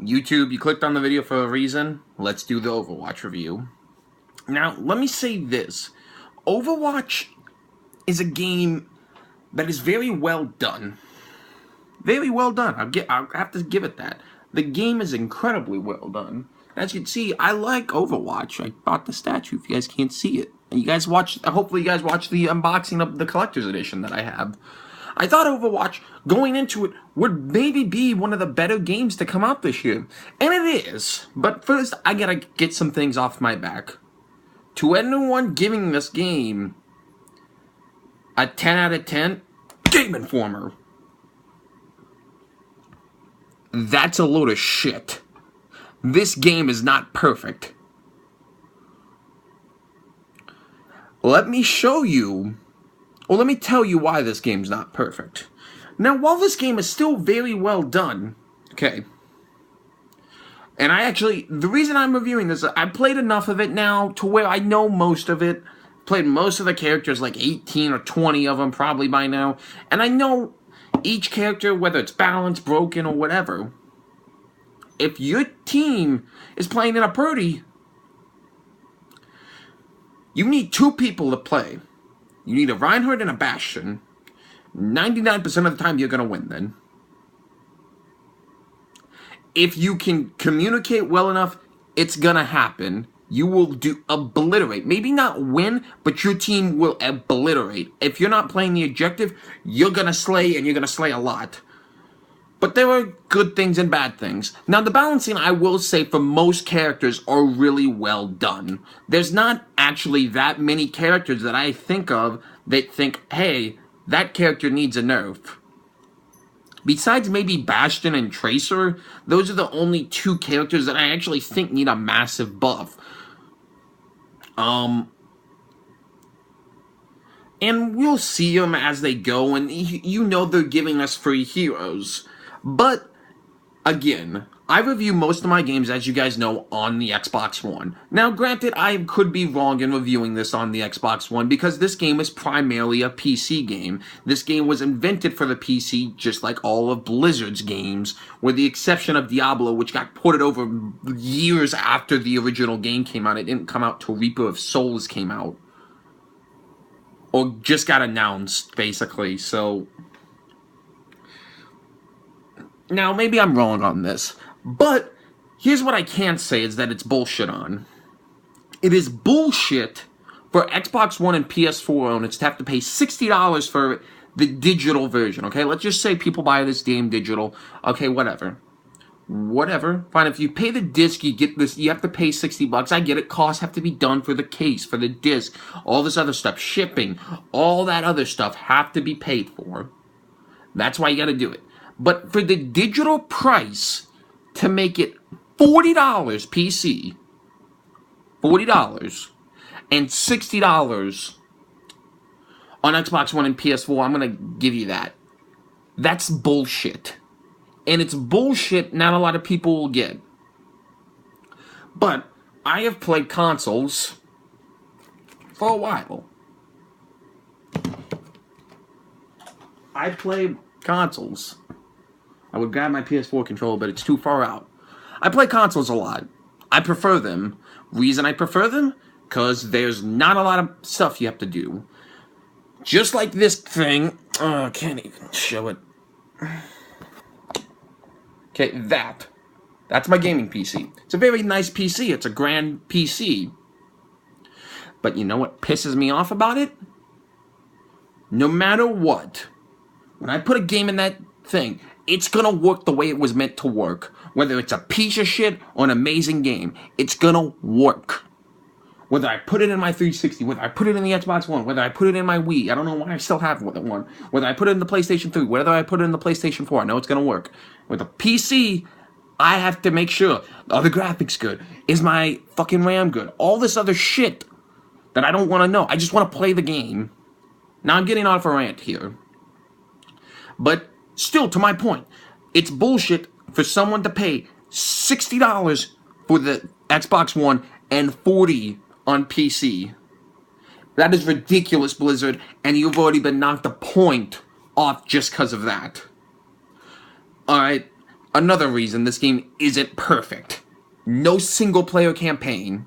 YouTube, you clicked on the video for a reason. Let's do the Overwatch review. Now, let me say this. Overwatch is a game that is very well done. Very well done. I'll have to give it that. The game is incredibly well done. As you can see, I like Overwatch. I bought the statue if you guys can't see it. And you guys hopefully you guys watched the unboxing of the collector's edition that I have. I thought Overwatch, going into it, would maybe be one of the better games to come out this year. And it is. But first, I gotta get some things off my back. To anyone giving this game a 10 out of 10, Game Informer. That's a load of shit. This game is not perfect. Let me show you, or let me tell you why this game's not perfect. Now, while this game is still very well done, okay, and the reason I'm reviewing this, I've played enough of it now to where I know most of it, played most of the characters, like 18 or 20 of them probably by now, and I know each character, whether it's balanced, broken, or whatever. If your team is playing in a party, you need two people to play. You need a Reinhardt and a Bastion. 99% of the time, you're going to win then. If you can communicate well enough, it's going to happen. You will obliterate. Maybe not win, but your team will obliterate. If you're not playing the objective, you're going to slay, and you're going to slay a lot. But there are good things and bad things. Now, the balancing, I will say, for most characters are really well done. There's not actually that many characters that I think of that think, hey, that character needs a nerf. Besides maybe Bastion and Tracer, those are the only two characters that I actually think need a massive buff. And we'll see them as they go, and you know they're giving us free heroes. But, again, I review most of my games, as you guys know, on the Xbox One. Now, granted, I could be wrong in reviewing this on the Xbox One, because this game is primarily a PC game. This game was invented for the PC, just like all of Blizzard's games, with the exception of Diablo, which got ported over years after the original game came out. It didn't come out till Reaper of Souls came out. Or just got announced, basically, so... Now, maybe I'm wrong on this, but here's what I can say is that it's bullshit on. It is bullshit for Xbox One and PS4 owners to have to pay $60 for the digital version, okay? Let's just say people buy this game digital. Okay, whatever. Whatever. Fine, if you pay the disc, you get this, you have to pay $60. I get it. Costs have to be done for the case, for the disc, all this other stuff, shipping, all that other stuff have to be paid for. That's why you gotta do it. But for the digital price, to make it $40 PC, $40, and $60 on Xbox One and PS4, I'm going to give you that. That's bullshit. And it's bullshit not a lot of people will get. But I have played consoles for a while. I play consoles. I would grab my PS4 controller, but it's too far out. I play consoles a lot. I prefer them. Reason I prefer them? Because there's not a lot of stuff you have to do. Just like this thing. Oh, I can't even show it. Okay, that's my gaming PC. It's a very nice PC. It's a grand PC. But you know what pisses me off about it? No matter what, when I put a game in that thing, it's gonna work the way it was meant to work. Whether it's a piece of shit or an amazing game, it's gonna work. Whether I put it in my 360, whether I put it in the Xbox One, whether I put it in my Wii, I don't know why I still have one. Whether I put it in the PlayStation 3, whether I put it in the PlayStation 4, I know it's gonna work. With a PC, I have to make sure, are the graphics good? Is my fucking RAM good? All this other shit that I don't want to know. I just want to play the game. Now I'm getting off a rant here. But still, to my point, it's bullshit for someone to pay $60 for the Xbox One and $40 on PC. That is ridiculous, Blizzard, and you've already been knocked a point off just because of that. Alright, Another reason this game isn't perfect. No single player campaign.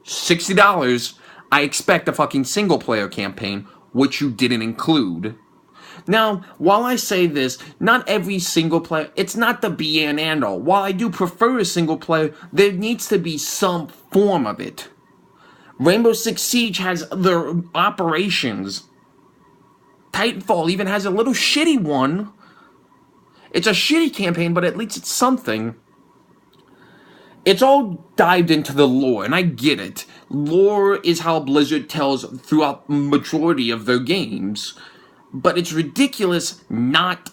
$60, I expect a fucking single player campaign, which you didn't include. Now, while I say this, not every single player, it's not the be and end all. While I do prefer a single player, there needs to be some form of it. Rainbow Six Siege has their operations. Titanfall even has a little shitty one. It's a shitty campaign, but at least it's something. It's all dived into the lore, and I get it. Lore is how Blizzard tells throughout the majority of their games. But it's ridiculous not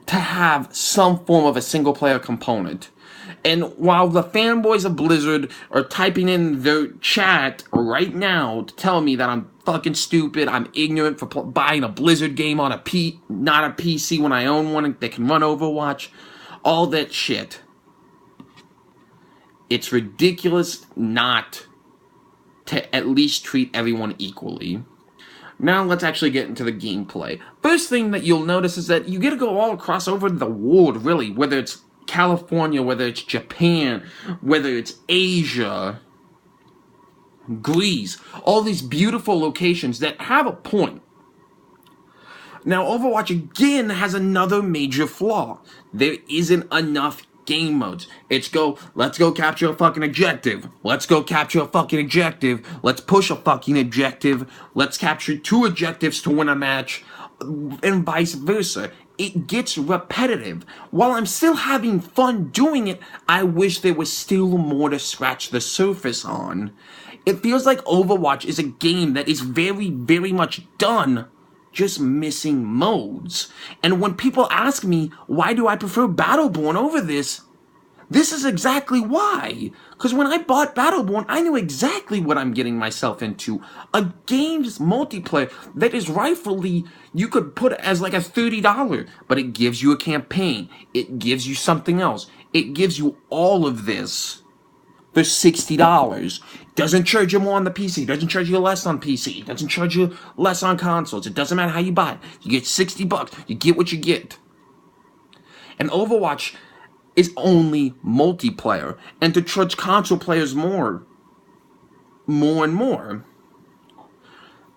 to have some form of a single-player component. And while the fanboys of Blizzard are typing in their chat right now to tell me that I'm fucking stupid, I'm ignorant for buying a Blizzard game on not a PC when I own one that can run Overwatch, all that shit. It's ridiculous not to at least treat everyone equally. Now let's actually get into the gameplay. First thing that you'll notice is that you get to go all across over the world, really, whether it's California, whether it's Japan, whether it's Asia, Greece, all these beautiful locations that have a point. Now, Overwatch again has another major flaw. There isn't enough game modes. Let's go capture a fucking objective. Let's go capture a fucking objective. Let's push a fucking objective. Let's capture 2 objectives to win a match, and vice versa. It gets repetitive. While I'm still having fun doing it, I wish there was still more to scratch the surface on. It feels like Overwatch is a game that is very, very much done, just missing modes. And when people ask me, why do I prefer Battleborn over this is exactly why. Because when I bought Battleborn, I knew exactly what I'm getting myself into. A game's multiplayer that is rightfully, you could put it as like a $30, but it gives you a campaign. It gives you something else. It gives you all of this for $60. Doesn't charge you more on the PC. Doesn't charge you less on PC. Doesn't charge you less on consoles. It doesn't matter how you buy it. You get $60. You get what you get. And Overwatch is only multiplayer, and to charge console players more and more.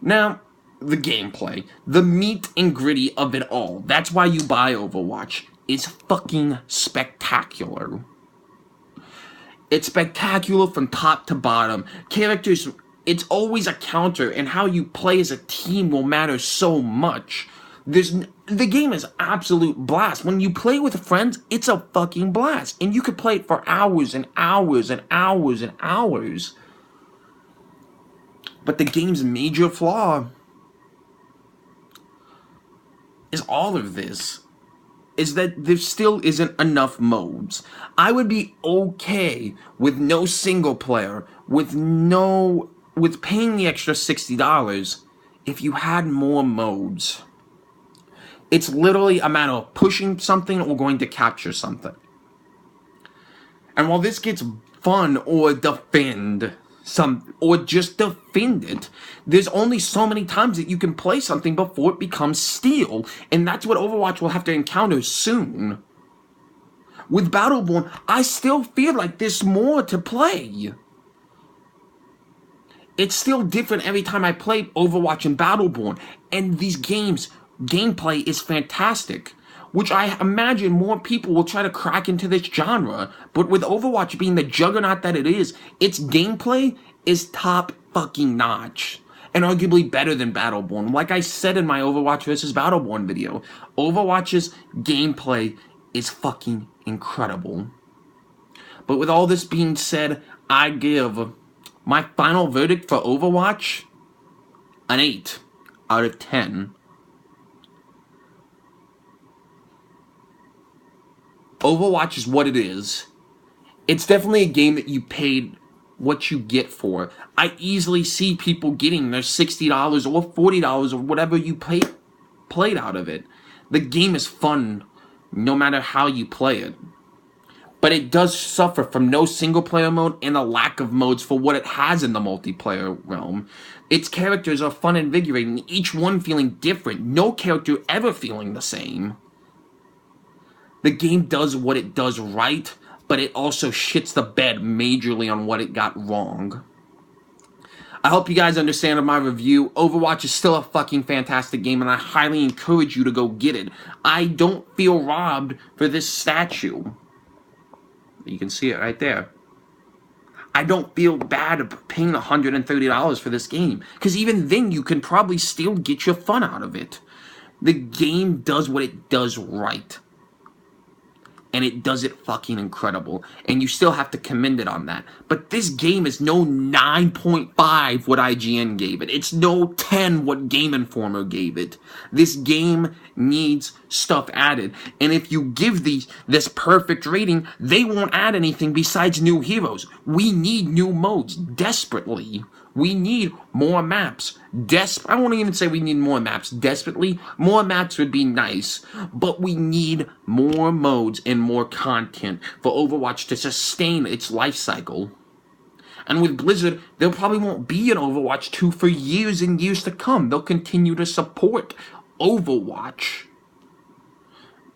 Now, the gameplay, the meat and gritty of it all, that's why you buy Overwatch, is fucking spectacular. It's spectacular from top to bottom. Characters, it's always a counter, and how you play as a team will matter so much. The game is absolute blast. When you play with friends, it's a fucking blast. And you could play it for hours and hours and hours and hours. But the game's major flaw is all of this. Is that there still isn't enough modes. I would be okay with no single player, with paying the extra $60 if you had more modes. It's literally a matter of pushing something or going to capture something. And while this gets fun or just defend it, there's only so many times that you can play something before it becomes steel, and that's what Overwatch will have to encounter soon. With Battleborn, I still feel like there's more to play. It's still different every time I play Overwatch and Battleborn, and these gameplay is fantastic, which I imagine more people will try to crack into this genre. But with Overwatch being the juggernaut that it is, its gameplay is top fucking notch, and arguably better than Battleborn. Like I said in my Overwatch versus Battleborn video, Overwatch's gameplay is fucking incredible. But with all this being said, I give my final verdict for Overwatch an 8 out of 10. Overwatch is what it is. It's definitely a game that you paid what you get for. I easily see people getting their $60 or $40 or whatever you played out of it. The game is fun no matter how you play it. But it does suffer from no single player mode and a lack of modes for what it has in the multiplayer realm. Its characters are fun and invigorating, each one feeling different, no character ever feeling the same. The game does what it does right, but it also shits the bed majorly on what it got wrong. I hope you guys understand my review. Overwatch is still a fucking fantastic game, and I highly encourage you to go get it. I don't feel robbed for this statue. You can see it right there. I don't feel bad paying $130 for this game, because even then you can probably still get your fun out of it. The game does what it does right. And it does it fucking incredible. And you still have to commend it on that. But this game is no 9.5 what IGN gave it. It's no 10 what Game Informer gave it. This game needs stuff added. And if you give this perfect rating, they won't add anything besides new heroes. We need new modes desperately. We need more maps. I won't even say we need more maps desperately. More maps would be nice. But we need more modes and more content for Overwatch to sustain its life cycle. And with Blizzard, there probably won't be an Overwatch 2 for years and years to come. They'll continue to support Overwatch.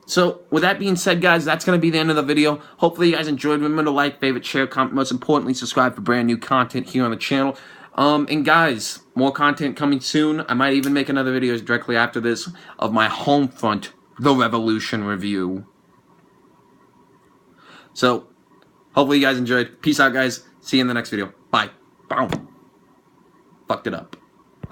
So, with that being said, guys, that's going to be the end of the video. Hopefully you guys enjoyed. Remember to like, favorite, share, comment. Most importantly, subscribe for brand new content here on the channel. And guys, more content coming soon. I might even make another video directly after this of my Homefront The Revolution review. So, hopefully you guys enjoyed. Peace out, guys. See you in the next video. Bye. Boom. Fucked it up.